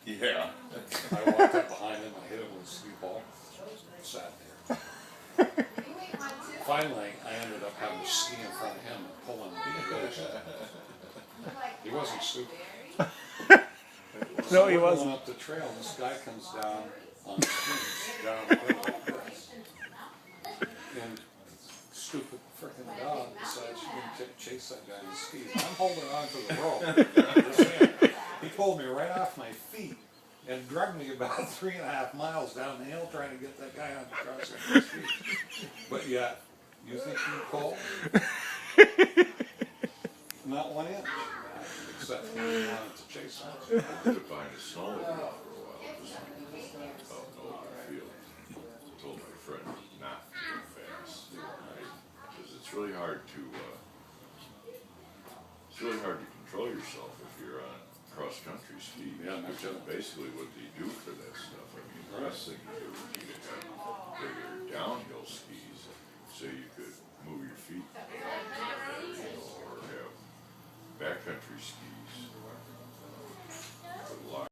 Yeah. I walked up behind him, I hit him with a ski ball, sat there. Finally, I ended up having to ski in front of him and pull him. He wasn't stupid. No, he We're wasn't. going up the trail, and this guy comes down on skis, down the hill like this. And stupid frickin' dog decides she's gonna chase that guy on skis. I'm holding on to the rope. This hand. He pulled me right off my feet and dragged me about 3.5 miles down the hill trying to get that guy on across the skis. But yeah, you think you pull? Not 1 inch. Except when you wanted to chase him. I had to find a snowmobile for a while, just out in the open field. I told my friend not to go fast, because it's really hard to control yourself if you're on cross country ski. Yeah, no which is kidding. basically what they do for that stuff. I mean, the best thing to do would be to have regular downhill skis, so you could move your feet, or have backcountry skis.